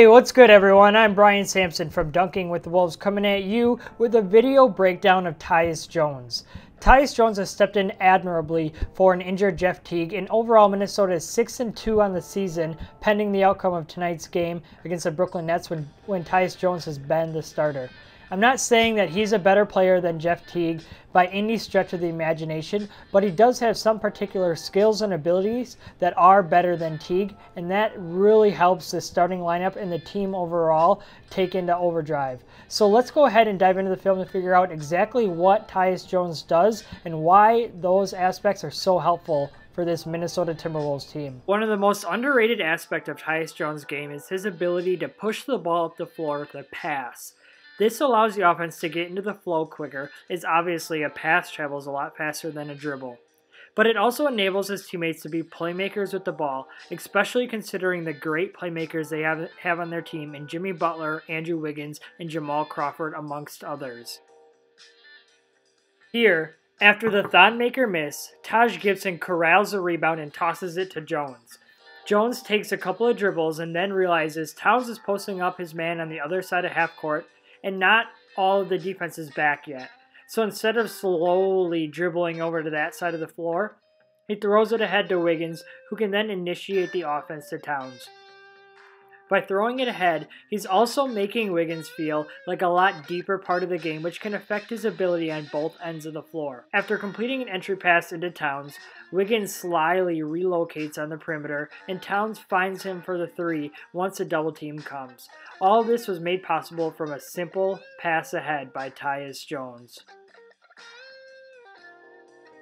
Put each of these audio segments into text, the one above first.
Hey, what's good everyone? I'm Brian Sampson from Dunking with the Wolves coming at you with a video breakdown of Tyus Jones. Tyus Jones has stepped in admirably for an injured Jeff Teague, and overall Minnesota is 6-2 on the season pending the outcome of tonight's game against the Brooklyn Nets when Tyus Jones has been the starter. I'm not saying that he's a better player than Jeff Teague by any stretch of the imagination, but he does have some particular skills and abilities that are better than Teague, and that really helps the starting lineup and the team overall take into overdrive. So let's go ahead and dive into the film to figure out exactly what Tyus Jones does and why those aspects are so helpful for this Minnesota Timberwolves team. One of the most underrated aspects of Tyus Jones' game is his ability to push the ball up the floor with a pass. This allows the offense to get into the flow quicker, as obviously a pass travels a lot faster than a dribble. But it also enables his teammates to be playmakers with the ball, especially considering the great playmakers they have on their team in Jimmy Butler, Andrew Wiggins, and Jamal Crawford, amongst others. Here, after the Thon-Maker miss, Taj Gibson corrals the rebound and tosses it to Jones. Jones takes a couple of dribbles and then realizes Towns is posting up his man on the other side of half court, and not all of the defense is back yet. So instead of slowly dribbling over to that side of the floor, he throws it ahead to Wiggins, who can then initiate the offense to Towns. By throwing it ahead, he's also making Wiggins feel like a lot deeper part of the game, which can affect his ability on both ends of the floor. After completing an entry pass into Towns, Wiggins slyly relocates on the perimeter, and Towns finds him for the three once a double team comes. All this was made possible from a simple pass ahead by Tyus Jones.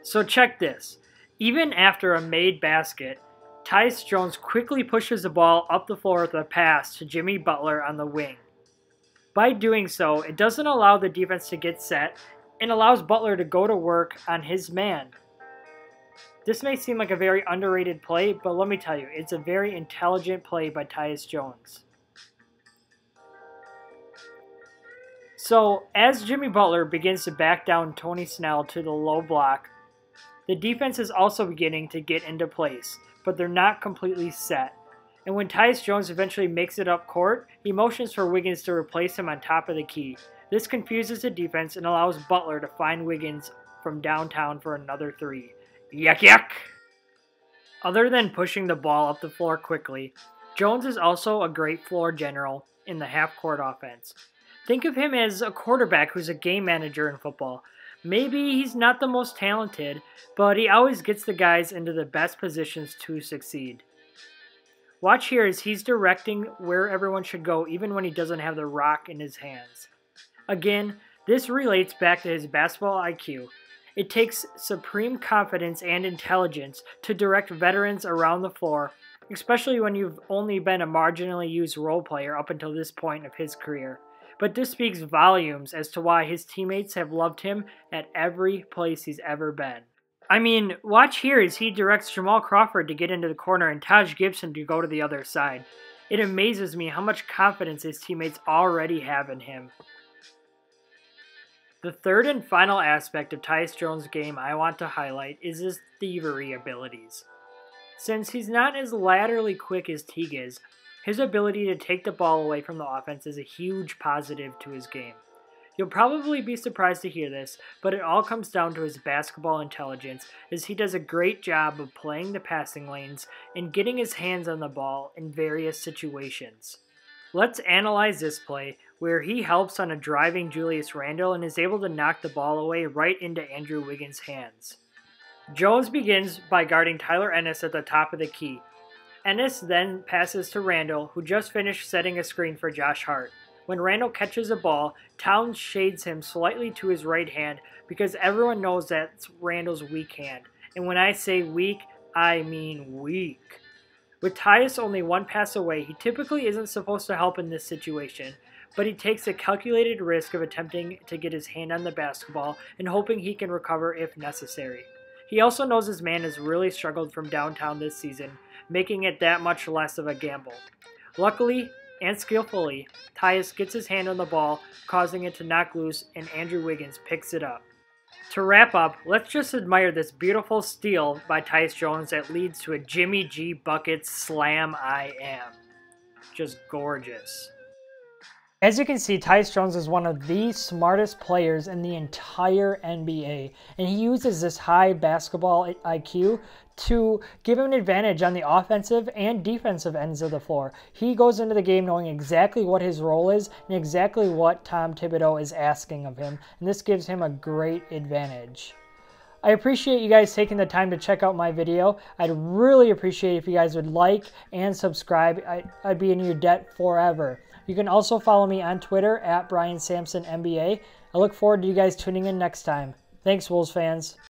So check this. Even after a made basket, Tyus Jones quickly pushes the ball up the floor with a pass to Jimmy Butler on the wing. By doing so, it doesn't allow the defense to get set and allows Butler to go to work on his man. This may seem like a very underrated play, but let me tell you, it's a very intelligent play by Tyus Jones. So, as Jimmy Butler begins to back down Tony Snell to the low block, the defense is also beginning to get into place, but they're not completely set. And when Tyus Jones eventually makes it up court, he motions for Wiggins to replace him on top of the key. This confuses the defense and allows Butler to find Wiggins from downtown for another three. Yuck yuck! Other than pushing the ball up the floor quickly, Jones is also a great floor general in the half-court offense. Think of him as a quarterback who's a game manager in football. Maybe he's not the most talented, but he always gets the guys into the best positions to succeed. Watch here as he's directing where everyone should go even when he doesn't have the rock in his hands. Again, this relates back to his basketball IQ. It takes supreme confidence and intelligence to direct veterans around the floor, especially when you've only been a marginally used role player up until this point of his career. But this speaks volumes as to why his teammates have loved him at every place he's ever been. I mean, watch here as he directs Jamal Crawford to get into the corner and Taj Gibson to go to the other side. It amazes me how much confidence his teammates already have in him. The third and final aspect of Tyus Jones' game I want to highlight is his thievery abilities. Since he's not as laterally quick as Teague is, his ability to take the ball away from the offense is a huge positive to his game. You'll probably be surprised to hear this, but it all comes down to his basketball intelligence, as he does a great job of playing the passing lanes and getting his hands on the ball in various situations. Let's analyze this play, where he helps on a driving Julius Randle and is able to knock the ball away right into Andrew Wiggins' hands. Jones begins by guarding Tyler Ennis at the top of the key. Ennis then passes to Randle, who just finished setting a screen for Josh Hart. When Randle catches a ball, Towns shades him slightly to his right hand because everyone knows that's Randle's weak hand. And when I say weak, I mean weak. With Tyus only one pass away, he typically isn't supposed to help in this situation, but he takes a calculated risk of attempting to get his hand on the basketball and hoping he can recover if necessary. He also knows his man has really struggled from downtown this season, making it that much less of a gamble. Luckily and skillfully, Tyus gets his hand on the ball, causing it to knock loose, and Andrew Wiggins picks it up. To wrap up, let's just admire this beautiful steal by Tyus Jones that leads to a Jimmy G bucket slam I am. just gorgeous. As you can see, Tyus Jones is one of the smartest players in the entire NBA, and he uses this high basketball IQ to give him an advantage on the offensive and defensive ends of the floor. He goes into the game knowing exactly what his role is and exactly what Tom Thibodeau is asking of him, and this gives him a great advantage. I appreciate you guys taking the time to check out my video. I'd really appreciate it if you guys would like and subscribe. I'd be in your debt forever. You can also follow me on Twitter at BrianSampsonNBA. I look forward to you guys tuning in next time. Thanks, Wolves fans.